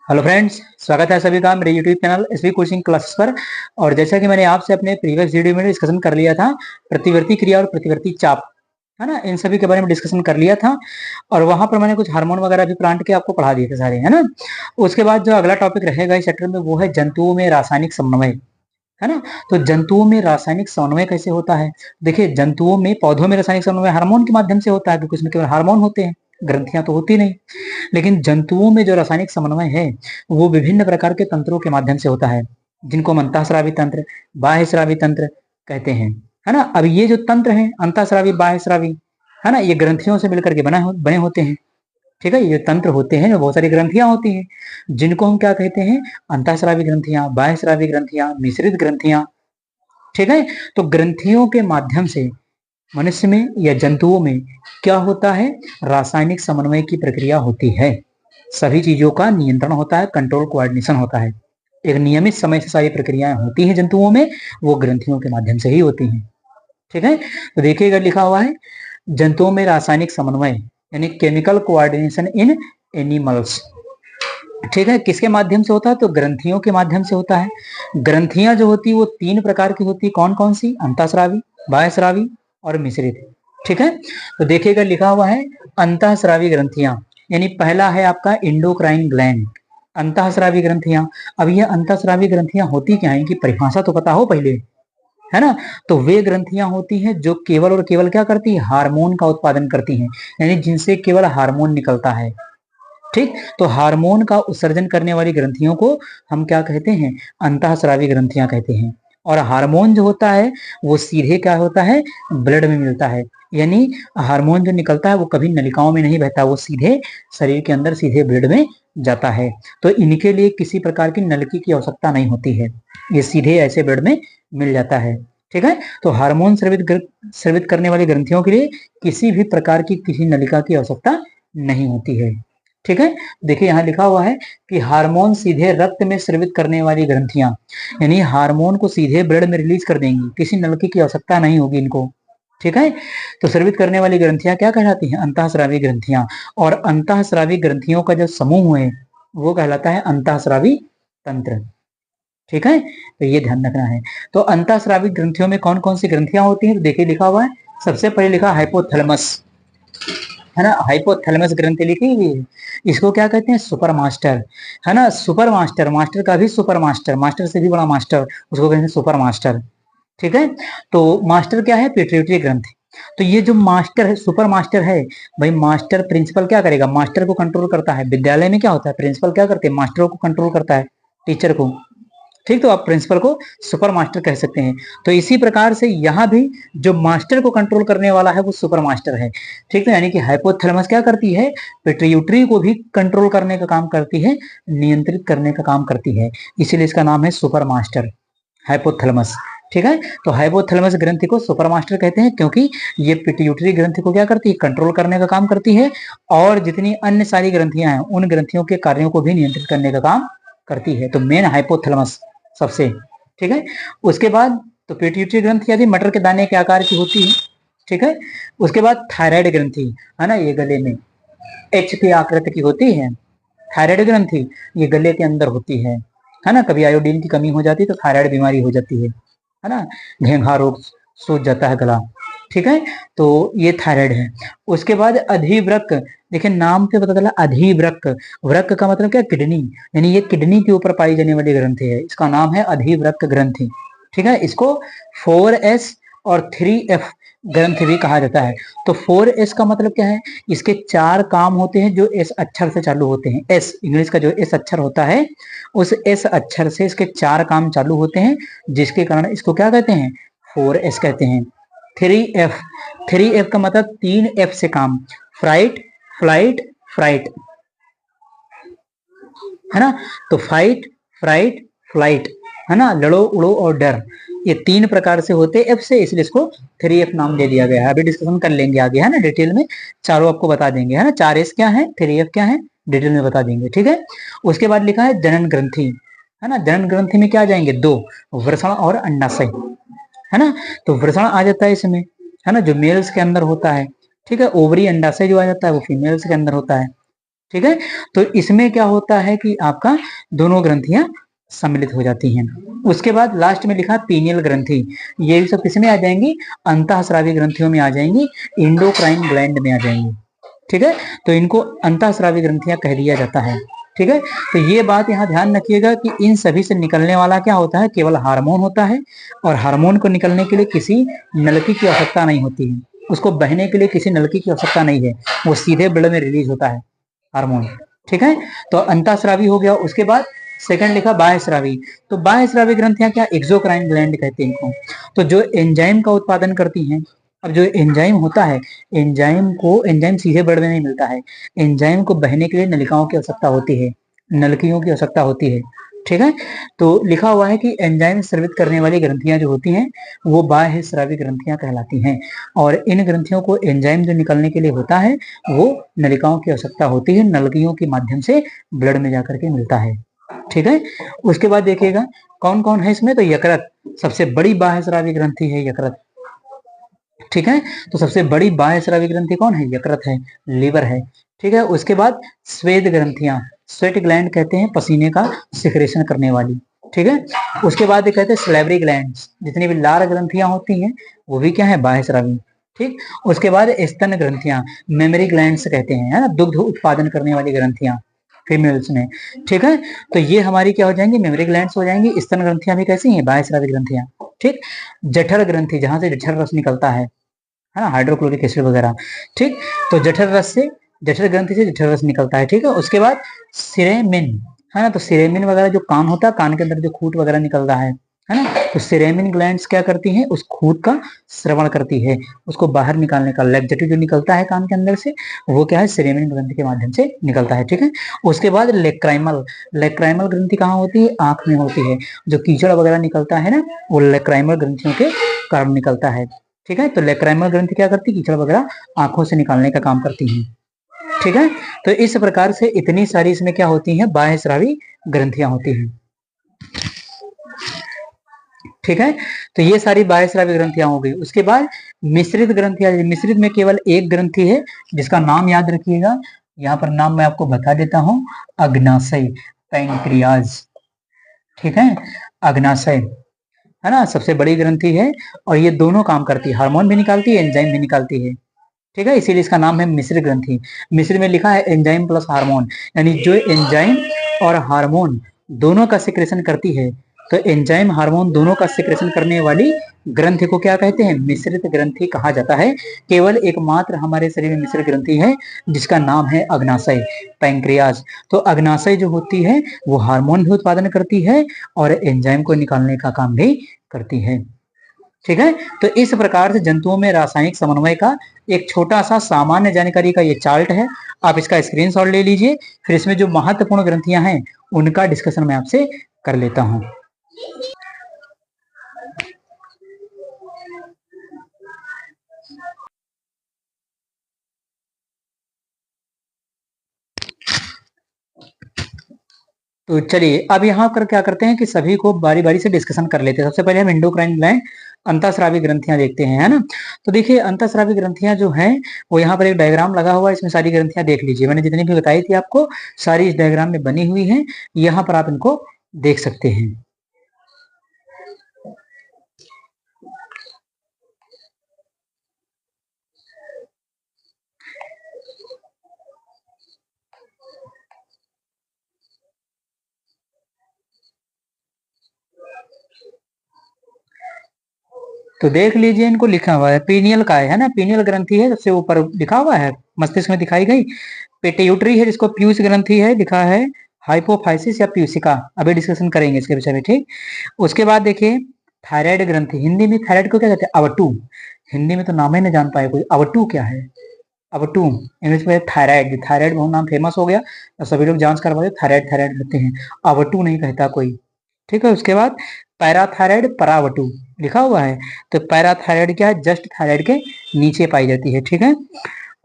Hello friends, स्वागत है सभी का मेरे YouTube channel SV coaching classes पर। और जैसा कि मैंने आपसे अपने प्रीवियस वीडियो में डिस्कशन कर लिया था, प्रतिवर्ती क्रिया और प्रतिवर्ती चाप, है ना, इन सभी के बारे में डिस्कशन कर लिया था। और वहां पर मैंने कुछ हार्मोन वगैरह भी प्लांट के आपको पढ़ा दिए थे सारे, है ना। उसके बाद जो अगला टॉपिक रहेगा इस चैप्टर में वो है जंतुओं में रासायनिक समन्वय, है ना। तो जंतुओं में रासायनिक समन्वय कैसे होता है? देखिए, जंतुओं में, पौधों में रासायनिक समन्वय हार्मोन के माध्यम से होता है, क्योंकि उसमें केवल हार्मोन होते हैं, ग्रंथियां तो होती नहीं। लेकिन जंतुओं में जो रासायनिक समन्वय है वो विभिन्न प्रकार के तंत्रों के माध्यम से होता है, जिनको हम अंतःस्रावी तंत्र, बाह्यस्रावी तंत्र कहते हैं, है ना। अब ये जो तंत्र है, अंतःस्रावी, बाह्यस्रावी, है ना, ये ग्रंथियों से मिलकर के बने होते हैं। ठीक है, ये तंत्र होते हैं, बहुत सारी ग्रंथियां होती हैं, जिनको हम क्या कहते हैं? अंतःस्रावी ग्रंथियां, बाह्यस्रावी ग्रंथियां, मिश्रित ग्रंथियां। ठीक है। तो ग्रंथियों के माध्यम से मनुष्य में या जंतुओं में क्या होता है? रासायनिक समन्वय की प्रक्रिया होती है। सभी चीजों का नियंत्रण होता है, कंट्रोल, कोऑर्डिनेशन होता है। एक नियमित समय से सारी प्रक्रियाएं होती हैं जंतुओं में, वो ग्रंथियों के माध्यम से ही होती हैं। ठीक है। तो देखिएगा, लिखा हुआ है जंतुओं में रासायनिक समन्वय यानी केमिकल कोऑर्डिनेशन इन एनिमल्स। ठीक है, किसके माध्यम से होता है? तो ग्रंथियों के माध्यम से होता है। ग्रंथियां जो होती है वो तीन प्रकार की होती है। कौन कौन सी? अंतःस्रावी, बाह्यस्रावी और मिश्रित। ठीक है। तो देखिएगा, लिखा हुआ है अंतःस्रावी ग्रंथियां, यानी पहला है आपका इंडोक्राइन ग्लैंड, अंतःस्रावी ग्रंथियां। अब ये अंतःस्रावी ग्रंथियां होती क्या है, इनकी परिभाषा तो पता हो पहले, है ना। तो वे ग्रंथियां होती हैं जो केवल और केवल क्या करती है? हार्मोन का उत्पादन करती हैं, यानी जिनसे केवल हार्मोन निकलता है। ठीक। तो हार्मोन का उत्सर्जन करने वाली ग्रंथियों को हम क्या कहते हैं? अंतःस्रावी ग्रंथियां कहते हैं। और हार्मोन जो होता है वो सीधे क्या होता है? ब्लड में मिलता है, यानी हार्मोन जो निकलता है वो कभी नलिकाओं में नहीं बहता, वो सीधे शरीर के अंदर सीधे ब्लड में जाता है। तो इनके लिए किसी प्रकार की नलकी की आवश्यकता नहीं होती है, ये सीधे ऐसे ब्लड में मिल जाता है। ठीक है। तो हार्मोन स्रावित करने वाली ग्रंथियों के लिए किसी भी प्रकार की किसी नलिका की आवश्यकता नहीं होती है। ठीक है। देखिए, यहाँ लिखा हुआ है कि हार्मोन सीधे रक्त में स्रावित करने वाली ग्रंथियां, यानी हार्मोन को सीधे ब्लड में रिलीज कर देंगी, किसी नलकी की आवश्यकता नहीं होगी इनको। ठीक है। तो स्रावित करने वाली ग्रंथियां क्या कहलाती हैं? अंतःस्रावी ग्रंथियां। और अंतःस्रावी ग्रंथियों का जो समूह है वो कहलाता है अंतःस्रावी तंत्र। ठीक है। तो ये ध्यान रखना है। तो अंतःस्रावी ग्रंथियों में कौन कौन सी ग्रंथियां होती हैं? तो देखिए, लिखा हुआ है, सबसे पहले लिखा हाइपोथैलेमस, है ना। हाइपोथैलेमस ग्रंथि लिखी हुई है, इसको क्या कहते हैं? सुपर मास्टर, है ना। सुपर मास्टर, मास्टर का भी सुपर मास्टर, मास्टर से भी बड़ा मास्टर, उसको कहते हैं सुपर मास्टर। ठीक है। तो मास्टर क्या है? पिट्यूटरी ग्रंथि। तो ये जो मास्टर है, सुपर मास्टर है, भाई मास्टर प्रिंसिपल क्या करेगा? मास्टर को कंट्रोल करता है। विद्यालय में क्या होता है? प्रिंसिपल क्या करते हैं? मास्टरों को कंट्रोल करता है, टीचर को। ठीक। तो आप प्रिंसिपल को सुपर मास्टर कह सकते हैं। तो इसी प्रकार से यहाँ भी जो मास्टर को कंट्रोल करने वाला है वो सुपर मास्टर है। ठीक है। यानी कि हाइपोथैलेमस क्या करती है? पिट्यूटरी को भी कंट्रोल करने का काम करती है, नियंत्रित करने का काम करती है, इसीलिए इसका नाम है सुपर मास्टर, हाइपोथैलेमस। ठीक है। तो हाइपोथैलेमस ग्रंथि को सुपर मास्टर कहते हैं, क्योंकि ये पिट्यूटरी ग्रंथि को क्या करती है? कंट्रोल करने का काम करती है, और जितनी अन्य सारी ग्रंथियां हैं उन ग्रंथियों के कार्यों को भी नियंत्रित करने का काम करती है। तो मेन हाइपोथैलेमस सबसे। ठीक है। उसके बाद तो पिट्यूटरी ग्रंथि यदि मटर के दाने के आकार की होती है। ठीक है। उसके बाद थायराइड ग्रंथि, है ना, ये गले में एच की आकृति की होती है। थायराइड ग्रंथि ये गले के अंदर होती है ना। कभी आयोडीन की कमी हो जाती है तो थायराइड बीमारी हो जाती है ना। घेंघा रोग, सूज जाता है गला। ठीक है। तो ये थायराइड है। उसके बाद अधिवृक्क, देखिए नाम से पता चला अधिवृक्क, वृक्क का मतलब क्या? किडनी, यानी ये किडनी के ऊपर पाई जाने वाली ग्रंथि है, इसका नाम है अधिवृक्क ग्रंथि। ठीक है। इसको 4S और 3F ग्रंथि भी कहा जाता है। तो 4S का मतलब क्या है? इसके चार काम होते हैं जो एस अक्षर से चालू होते हैं। एस, इंग्लिश का जो एस अक्षर होता है, उस एस अक्षर से इसके चार काम चालू होते हैं, जिसके कारण इसको क्या कहते हैं? 4S कहते हैं। 3F, 3F का मतलब 3F से काम, फ्राइट, फ्लाइट, फ्राइट, है ना। तो फाइट, फ्राइट, फ्लाइट, है ना, लड़ो, उड़ो और डर, ये तीन प्रकार से होते हैं एफ से, इसलिए इसको 3F नाम दे दिया गया है। अभी डिस्कशन कर लेंगे आगे, है ना, डिटेल में चारों आपको बता देंगे, है ना। 4S क्या है, 3F क्या है, डिटेल में बता देंगे। ठीक है। उसके बाद लिखा है जनन ग्रंथि, है ना। जनन ग्रंथि में क्या आ जाएंगे? दो, वृषण और अंडाशय, है ना। तो वृषण आ जाता है इसमें, है ना, जो मेल्स के अंदर होता है। ठीक है। ओवरी, अंडाशय जो आ जाता है वो फीमेल्स के अंदर होता है। ठीक है। तो इसमें क्या होता है कि आपका दोनों ग्रंथियां सम्मिलित हो जाती हैं। उसके बाद लास्ट में लिखा पीनियल ग्रंथि, ये भी सब किसमें आ जाएंगी, अंतःस्रावी ग्रंथियों में आ जाएंगी, इंडोक्राइन ग्लैंड में आ जाएंगी। ठीक है, तो इनको अंतःस्रावी ग्रंथियां कह दिया जाता है। ठीक है, तो ये बात यहाँ ध्यान रखिएगा कि इन सभी से निकलने वाला क्या होता है, केवल हार्मोन होता है, और हार्मोन को निकलने के लिए किसी नलकी की आवश्यकता नहीं होती है, उसको बहने के लिए किसी नलकी की आवश्यकता नहीं है, वो सीधे ब्लड में रिलीज होता है हार्मोन। ठीक है, तो अंतःस्रावी हो गया। उसके बाद सेकंड लिखा बाह्यस्रावी, तो बाह्यस्रावी ग्रंथियां क्या, एक्सोक्राइन ग्लैंड कहते हैं इनको, तो जो एंजाइम का उत्पादन करती हैं। अब जो एंजाइम होता है, एंजाइम सीधे ब्लड में नहीं मिलता है, एंजाइम को बहने के लिए नलिकाओं की आवश्यकता होती है, नलकियों की आवश्यकता होती है। ठीक है, तो लिखा हुआ है कि एंजाइम स्रावित करने वाली ग्रंथियां जो होती हैं वो बाह्य स्रावी ग्रंथियां कहलाती हैं, और इन ग्रंथियों को एंजाइम जो निकलने के लिए होता है वो नलिकाओं की आवश्यकता होती है, नलकियों के माध्यम से ब्लड में जाकर के मिलता है। ठीक है, उसके बाद देखिएगा कौन कौन है इसमें, तो यकृत सबसे बड़ी बाह्य स्रावी ग्रंथि है, यकृत। ठीक है, तो सबसे बड़ी बाह्य स्रावी ग्रंथि कौन है, यकृत है, लीवर है। ठीक है, उसके बाद स्वेद ग्रंथियां, स्वेट ग्लैंड कहते हैं पसीने का सिक्रेशन करने वाली। ठीक है, उसके बाद ये कहते हैं स्लेवरी ग्लैंड, जितनी भी लार ग्रंथियां होती हैं वो भी क्या है, बाह्य स्रावी। ठीक, उसके बाद स्तन ग्रंथियां, मेमरी ग्लैंड्स कहते हैं, है ना, दुग्ध उत्पादन करने वाली ग्रंथियां फीमेल्स में। ठीक है, तो ये हमारी क्या हो जाएंगी, मेमरी ग्लैंड्स हो जाएंगी। स्तन ग्रंथियां भी कैसी हैं, बाह्य स्रावी ग्रंथियां। ठीक, जठर ग्रंथि, जहां से जठर रस निकलता है ना, हाइड्रोक्लोरिक एसिड वगैरह। ठीक, तो जठर रस से, जठर ग्रंथि से जठर रस निकलता है। ठीक है, उसके बाद सिरेमिन, है ना, तो सिरेमिन वगैरह जो कान होता है, कान के अंदर जो खूट वगैरह निकल रहा है ना, तो सिरेमिन ग्लैंड्स क्या करती हैं, उस खूट का श्रवण करती है, उसको बाहर निकालने का, लैक्जेटिव जो निकलता है कान के अंदर से वो क्या है, सिरेमिन ग्रंथि के माध्यम से निकलता है। ठीक है, उसके बाद लेक्राइमल, लेक्राइमल ग्रंथि कहाँ होती है, आंख में होती है, जो कीचड़ वगैरह निकलता है ना वो लेक्राइमल ग्रंथियों के कारण निकलता है। ठीक है, तो लेक्राइमल ग्रंथि क्या करती है, कीचड़ वगैरह आंखों से निकालने का काम करती हैं। ठीक है, तो इस प्रकार से इतनी सारी इसमें क्या होती हैं, बाह्य स्रावी ग्रंथियां होती हैं। ठीक है, तो ये सारी बाह्य स्रावी ग्रंथियां हो गई। उसके बाद मिश्रित ग्रंथियां, मिश्रित में केवल एक ग्रंथि है जिसका नाम याद रखिएगा, यहाँ पर नाम मैं आपको बता देता हूँ, अग्नाशय, पैंक्रियाज। ठीक है, अग्नाशय, है ना, सबसे बड़ी ग्रंथि है, और ये दोनों काम करती है, हार्मोन भी निकालती है, एंजाइम भी निकालती है। ठीक है, इसीलिए इसका नाम है मिश्र ग्रंथि। मिश्र में लिखा है एंजाइम प्लस हार्मोन, यानी जो एंजाइम और हार्मोन दोनों का सिक्रेशन करती है, तो एंजाइम हार्मोन दोनों का सिक्रेशन करने वाली ग्रंथि को क्या कहते हैं, मिश्रित ग्रंथि कहा जाता है। केवल एकमात्र हमारे शरीर में मिश्र ग्रंथि है जिसका नाम है अग्नाशय, पैंक्रियाज। तो अग्नाशय जो होती है वो हार्मोन भी उत्पादन करती है और एंजाइम को निकालने का काम भी करती है। ठीक है, तो इस प्रकार से जंतुओं में रासायनिक समन्वय का एक छोटा सा सामान्य जानकारी का ये चार्ट है, आप इसका स्क्रीनशॉट ले लीजिए। फिर इसमें जो महत्वपूर्ण ग्रंथियां हैं उनका डिस्कशन मैं आपसे कर लेता हूं। तो चलिए अब यहाँ कर क्या करते हैं कि सभी को बारी बारी से डिस्कशन कर लेते हैं। सबसे पहले हम एंडोक्राइन ग्लैंड, अंतःस्रावी ग्रंथियां देखते हैं, है ना। तो देखिए अंतःस्रावी ग्रंथियां जो हैं वो यहाँ पर एक डायग्राम लगा हुआ है, इसमें सारी ग्रंथियां देख लीजिए, मैंने जितनी भी बताई थी आपको सारी इस डायग्राम में बनी हुई है, यहाँ पर आप इनको देख सकते हैं। तो देख लीजिए, इनको लिखा हुआ है पीनियल का है ना, पीनियल ग्रंथि है, सबसे ऊपर लिखा हुआ है, मस्तिष्क में दिखाई गई। पेट्यूटरी है जिसको पीयूष ग्रंथि है, लिखा है हाइपोफाइसिस या प्यूसिका, अभी डिस्कशन करेंगे इसके विषय में। ठीक, उसके बाद देखिए थायराइड ग्रंथि, हिंदी में थायराइड को क्या कहते हैं, अवटू, हिंदी में तो नाम ही नहीं जान पाए कोई, अवटू क्या है, अवटू, इंग्लिश में थायराइड, थायराइड बहुत नाम फेमस हो गया तो सभी लोग जांच करवाते थायराइड थायराइड कहते हैं, अवटू नहीं कहता कोई। ठीक है, उसके बाद पैराथायराइड, परावटू लिखा हुआ है, तो पैराथायराइड क्या है, जस्ट थायराइड के नीचे पाई जाती है। ठीक है,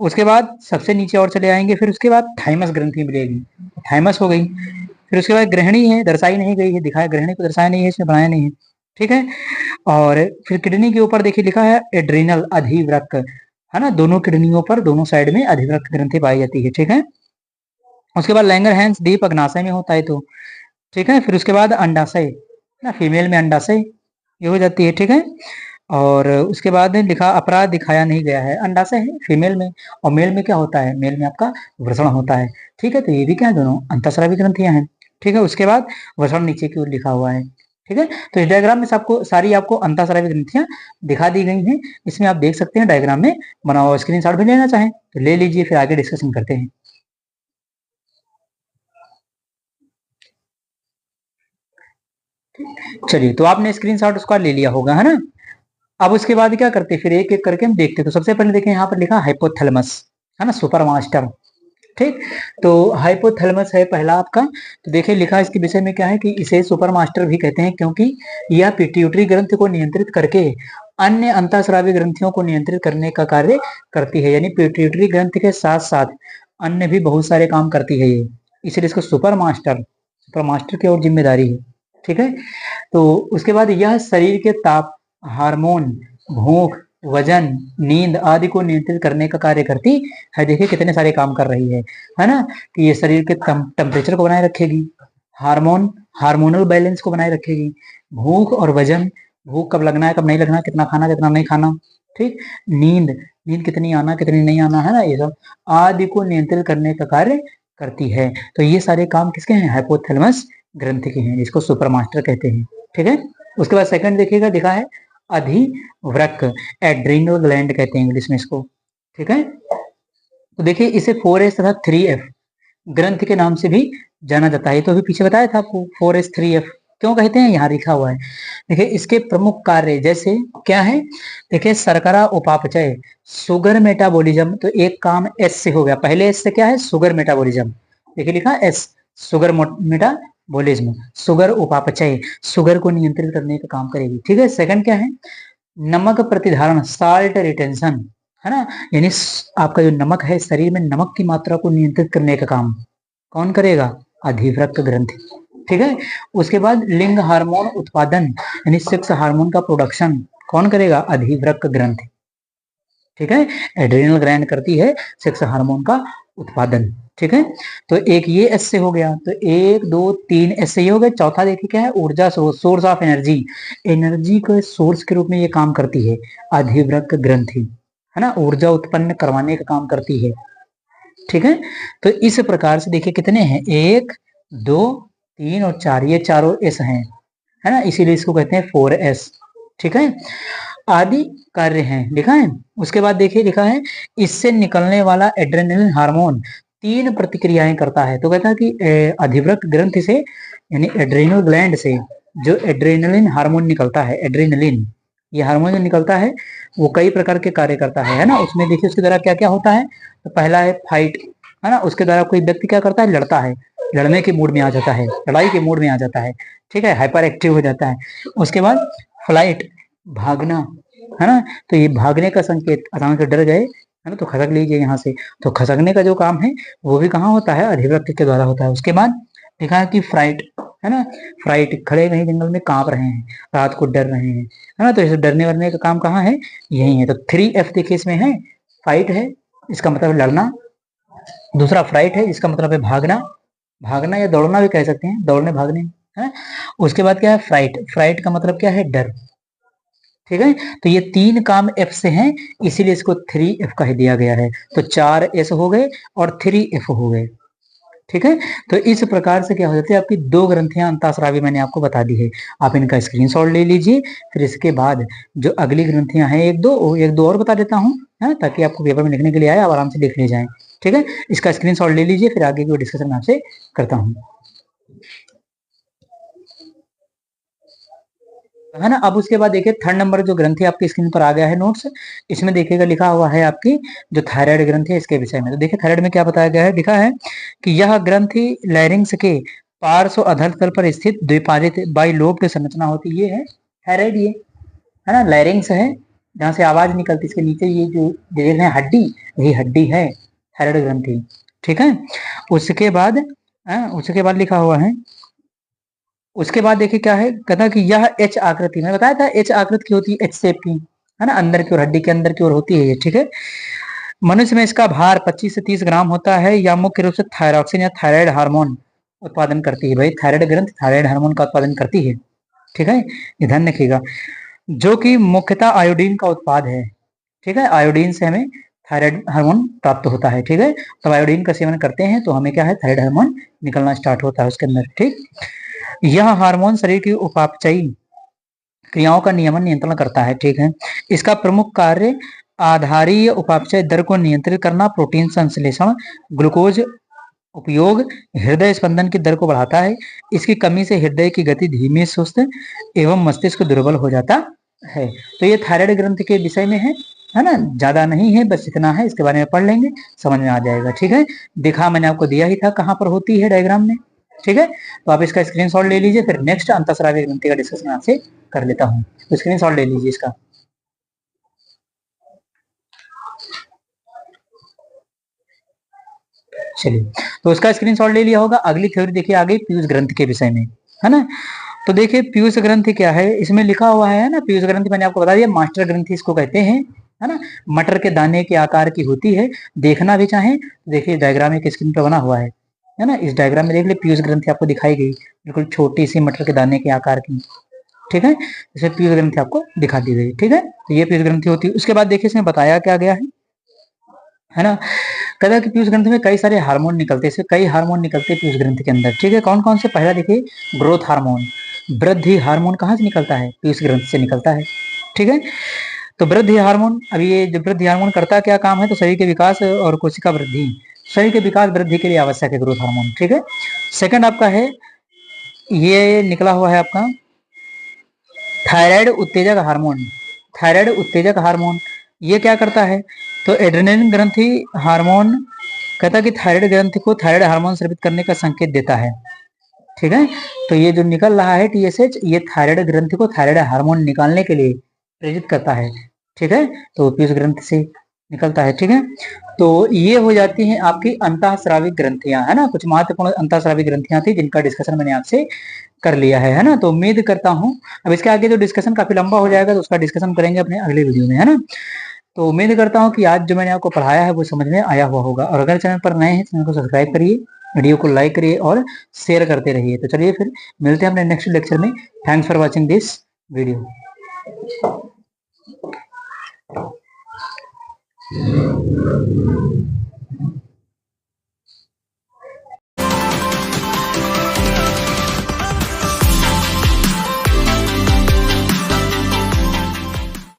उसके बाद सबसे नीचे और चले आएंगे, फिर उसके बाद थाइमस ग्रंथि मिलेगी, थाइमस हो गई। फिर उसके बाद गृहिणी है, दर्शाई नहीं गई है, दिखाया गृहिणी को दर्शाया नहीं है, इसमें बनाया नहीं है। ठीक है, और फिर किडनी के ऊपर देखिए लिखा है एड्रिनल, अधिवृक्क, है ना, दोनों किडनियों पर दोनों साइड में अधिवृक्क ग्रंथि पाई जाती है। ठीक है, उसके बाद लैंगरहैंस द्वीप अग्नाशय में होता है, तो ठीक है। फिर उसके बाद अंडाशय ना, फीमेल में अंडाशय ये हो जाती है, ठीक है। और उसके बाद लिखा अपराध दिखाया नहीं गया है, अंडाशय है फीमेल में, और मेल में क्या होता है, मेल में आपका वृषण होता है, ठीक है। तो ये भी क्या है, दोनों अंतःस्रावी ग्रंथियां हैं, ठीक है। उसके बाद वृषण नीचे की ओर लिखा हुआ है, ठीक है। तो इस डायग्राम में सबको सारी आपको अंतःस्रावी ग्रंथियां दिखा दी गई हैं, इसमें आप देख सकते हैं डायग्राम में बना हुआ, स्क्रीनशॉट भी लेना चाहें तो ले लीजिए, फिर आगे डिस्कशन करते हैं। चलिए, तो आपने स्क्रीनशॉट उसका ले लिया होगा, है ना। अब उसके बाद क्या करते हैं, फिर एक एक करके हम देखते हैं। तो सबसे पहले देखें, यहाँ पर लिखा हाइपोथैलेमस, है ना, सुपर मास्टर, ठीक। तो हाइपोथैलेमस है पहला आपका। तो देखिए लिखा इसके विषय में क्या है कि इसे सुपर मास्टर भी कहते हैं, क्योंकि यह पिट्यूटरी ग्रंथि को नियंत्रित करके अन्य अंतःस्रावी ग्रंथियों को नियंत्रित करने का कार्य करती है, यानी पिट्यूटरी ग्रंथि के साथ साथ अन्य भी बहुत सारे काम करती है ये, इसलिए इसको सुपर मास्टर की और जिम्मेदारी है, ठीक है। तो उसके बाद यह शरीर के ताप, हार्मोन, भूख, वजन, नींद आदि को नियंत्रित करने का कार्य करती है। देखिए कितने सारे काम कर रही है ना। कि ये शरीर के टेम्परेचर को बनाए रखेगी, हार्मोनल बैलेंस को बनाए रखेगी, भूख और वजन, भूख कब लगना है कब नहीं लगना, कितना खाना कितना नहीं खाना, ठीक। नींद, नींद कितनी आना कितनी नहीं आना, है ना, ये सब आदि को नियंत्रित करने का कार्य करती है। तो ये सारे काम किसके हैं, हाइपोथैलेमस ग्रंथि के हैं, जिसको सुपर मास्टर कहते हैं, ठीक है। उसके बाद सेकंड देखिएगा, दिखा है अधिवृक्क, एड्रीनल ग्लैंड कहते हैं इंग्लिश में इसको, ठीक है। तो देखिए इसे 4S तथा 3F ग्रंथ के नाम से भी जाना जाता है। तो अभी पीछे बताया था आपको 4S 3F क्यों कहते हैं, यहाँ लिखा हुआ है। देखिए इसके प्रमुख कार्य जैसे क्या है, देखिए शर्करा उपापचय, शुगर मेटाबॉलिज्म। तो एक काम एस से हो गया, पहले एस से क्या है, शुगर मेटाबॉलिज्म, देखिए लिखा एस, शुगर मेटाबॉलिज्म, शुगर उपापचय, शुगर को नियंत्रित करने का काम करेगी, ठीक है। सेकंड क्या है, नमक प्रतिधारण, साल्ट रिटेंशन, है ना, यानी आपका जो नमक है, शरीर में नमक की मात्रा को नियंत्रित करने का काम कौन करेगा, अधिवृक्क ग्रंथि, ठीक है। उसके बाद लिंग हार्मोन उत्पादन, यानी सेक्स हार्मोन का प्रोडक्शन कौन करेगा, अधिवृक्क ग्रंथि, ठीक है। एड्रेनल ग्लैंड करती है सेक्स हार्मोन का उत्पादन, ठीक है। तो एक ये एस से हो गया, तो 1 2 3 एस से ये हो गया। चौथा देखिए क्या है, ऊर्जा सोर्स ऑफ एनर्जी, एनर्जी के सोर्स के रूप में ये काम करती है अधिवृक्क ग्रंथि, है ना, ऊर्जा उत्पन्न करवाने का काम करती है, ठीक है। तो इस प्रकार से देखिए कितने हैं, 1 2 3 और 4, ये चारों एस हैं, है ना, इसीलिए इसको कहते हैं 4S, ठीक है। आदि कार्य हैं लिखा है। उसके बाद देखिए लिखा है, इससे निकलने वाला एड्रेनलिन हार्मोन 3 प्रतिक्रियाएं करता है। तो कहता है कि अधिवृक्क ग्रंथि से, यानी एड्रेनल ग्लैंड से जो एड्रेनलिन हार्मोन निकलता है, एड्रेनलिन ये हार्मोन जो निकलता है वो कई प्रकार के कार्य करता है ना। उसमें देखिए उसके द्वारा क्या क्या होता है, तो पहला है फाइट, है ना, उसके द्वारा कोई व्यक्ति क्या करता है, लड़ता है, लड़ने के मूड में आ जाता है, लड़ाई के मूड में आ जाता है, ठीक है, हाइपर एक्टिव हो जाता है। उसके बाद फ्लाइट, भागना, है ना, तो ये भागने का संकेत, अचानक से डर गए, है ना, तो खसक लीजिए यहाँ से, तो खसकने का जो काम है वो भी कहाँ होता है, अधिवृक्क के द्वारा होता है। उसके बाद लिखा है कि फ्राइट, है ना, फ्राइट, खड़े कहीं जंगल में कांप रहे हैं, रात को डर रहे हैं, है ना, तो इसे डरने वरने का काम कहाँ है, यही है। तो 3F देखिए इसमें है, फाइट है, इसका मतलब लड़ना, दूसरा फ्राइट है, इसका मतलब है भागना, भागना या दौड़ना भी कह सकते हैं, दौड़ने भागने, है। उसके बाद क्या है, फ्राइट, फ्राइट का मतलब क्या है, डर, ठीक है। तो ये 3 काम एफ से हैं, इसीलिए इसको 3F कह दिया गया है। तो 4S हो गए और 3F हो गए, ठीक है। तो इस प्रकार से क्या हो जाती है, आपकी 2 ग्रंथियां अंतःस्रावी मैंने आपको बता दी है, आप इनका स्क्रीनशॉट ले लीजिए। फिर इसके बाद जो अगली ग्रंथियां हैं एक दो और बता देता हूँ, है, ताकि आपको पेपर में लिखने के लिए आए, आप आराम से लिख ले जाए, ठीक है। इसका स्क्रीनशॉट ले लीजिए, फिर आगे की डिस्कशन मैं आपसे करता हूँ, है ना। अब उसके बाद देखिए 3rd नंबर जो ग्रंथि आपकी स्क्रीन पर आ गया है नोट्स, इसमें देखिएगा लिखा हुआ है आपकी जो थायराइड ग्रंथि है इसके विषय में। तो देखिए थायराइड में क्या बताया गया है, लिखा है कि यह ग्रंथि लैरिंग्स के पार्श्व अधर तल पर स्थित द्विपादित बाइलोब्ड संरचना होती है, ये है थायराइड, ये है ना, लैरिंग्स है जहाँ से आवाज निकलती, इसके नीचे ये जो देख रहे हैं हड्डी, यही हड्डी है थायराइड ग्रंथि, ठीक है। उसके बाद उसके बाद लिखा हुआ है, उसके बाद देखिए क्या है, कहता है कि यह एच आकृति, मैंने बताया था एच आकृति की होती है, एच शेप की, है ना, अंदर की ओर, हड्डी के अंदर की ओर होती है ये, ठीक है। मनुष्य में इसका भार 25 से 30 ग्राम होता है। या मुख्य रूप से थायरॉक्सिन या थायराइड हार्मोन उत्पादन करती है। भाई थायराइड ग्रंथ थायराइड हार्मोन का उत्पादन करती है। ठीक है, ये ध्यान रखिएगा, जो कि मुख्यतः आयोडीन का उत्पाद है। ठीक है, आयोडीन से हमें थायराइड हार्मोन प्राप्त होता है। ठीक है, तो आयोडीन का सेवन करते हैं तो हमें क्या है, थायराइड हार्मोन निकलना स्टार्ट होता है उसके अंदर। ठीक, यह हार्मोन शरीर की उपापचयी क्रियाओं का नियमन नियंत्रण करता है। ठीक है, इसका प्रमुख कार्य आधारीय उपापचय दर को नियंत्रित करना, प्रोटीन संश्लेषण, ग्लूकोज उपयोग, हृदय स्पंदन की दर को बढ़ाता है। इसकी कमी से हृदय की गति धीमी, सुस्त एवं मस्तिष्क दुर्बल हो जाता है। तो ये थायराइड ग्रंथि के विषय में है ना, ज्यादा नहीं है, बस इतना है, इसके बारे में पढ़ लेंगे, समझ में आ जाएगा। ठीक है, दिखा मैंने आपको दिया ही था कहाँ पर होती है डायग्राम में। ठीक है, तो आप इसका स्क्रीनशॉट ले लीजिए, फिर नेक्स्ट अंतःस्रावी ग्रंथि का डिस्कशन आपसे कर लेता हूँ। तो स्क्रीनशॉट ले लीजिए इसका। चलिए, तो उसका स्क्रीनशॉट ले लिया होगा। अगली थ्योरी देखिए आ गई पीयूष ग्रंथि के विषय में, है ना। तो देखिए पीयूष ग्रंथि क्या है, इसमें लिखा हुआ है ना, पीयूष ग्रंथि मैंने आपको बता दिया, मास्टर ग्रंथि इसको कहते हैं, है ना। मटर के दाने के आकार की होती है। देखना भी चाहे तो देखिए डायग्राम एक स्क्रीन पर बना हुआ है ना। इस डायग्राम में देख ले, पीयूष ग्रंथि आपको दिखाई गई, बिल्कुल छोटी सी मटर के दाने के आकार की। ठीक है, इसे पीयूष ग्रंथि आपको दिखा दी गई। ठीक है, तो ये पीयूष ग्रंथि होती है। उसके बाद देखिए इसमें बताया क्या गया है ना। कहता है कि पीयूष ग्रंथि में कई सारे हार्मोन निकलते हैं, कई हार्मोन निकलते हैं पीयूष ग्रंथि के अंदर। ठीक है, कौन कौन से, पहला देखिए ग्रोथ हार्मोन, वृद्धि हार्मोन कहाँ से निकलता है, पीयूष ग्रंथि से निकलता है। ठीक है, तो वृद्धि हार्मोन, अभी ये जो वृद्धि हार्मोन करता क्या काम है, तो शरीर के विकास और कोशिका वृद्धि, शरीर के विकास वृद्धि के लिए आवश्यक है ग्रोथ हार्मोन। ठीक है, सेकंड आपका है, ये निकला हुआ है आपका थायराइड उत्तेजक हार्मोन। थायराइड उत्तेजक हार्मोन ये क्या करता है, तो एड्रेनलिन ग्रंथि हार्मोन कहता है कि थायराइड ग्रंथि को थायराइड हार्मोन स्रावित करने का संकेत देता है। ठीक है, तो ये जो निकल रहा है टीएसएच, ये थायराइड ग्रंथि को थायराइड हार्मोन निकालने के लिए प्रेरित करता है। ठीक है, तो पीयूष ग्रंथि से निकलता है। ठीक है, तो ये हो जाती हैं आपकी अंतःस्रावी ग्रंथियां, है ना। कुछ महत्वपूर्ण अंतःस्रावी ग्रंथियां थी जिनका डिस्कशन मैंने आपसे कर लिया है ना। तो उम्मीद करता हूं, अब इसके आगे जो डिस्कशन काफी लंबा हो जाएगा, तो उसका डिस्कशन करेंगे अपने अगले वीडियो में, है ना। तो उम्मीद करता हूं कि आज जो मैंने आपको पढ़ाया है वो समझ में आया हुआ होगा। और अगर चैनल पर नए हैं, चैनल को सब्सक्राइब करिए, वीडियो को लाइक करिए और शेयर करते रहिए। तो चलिए फिर मिलते हैं अपने नेक्स्ट लेक्चर में। Thanks for watching this video.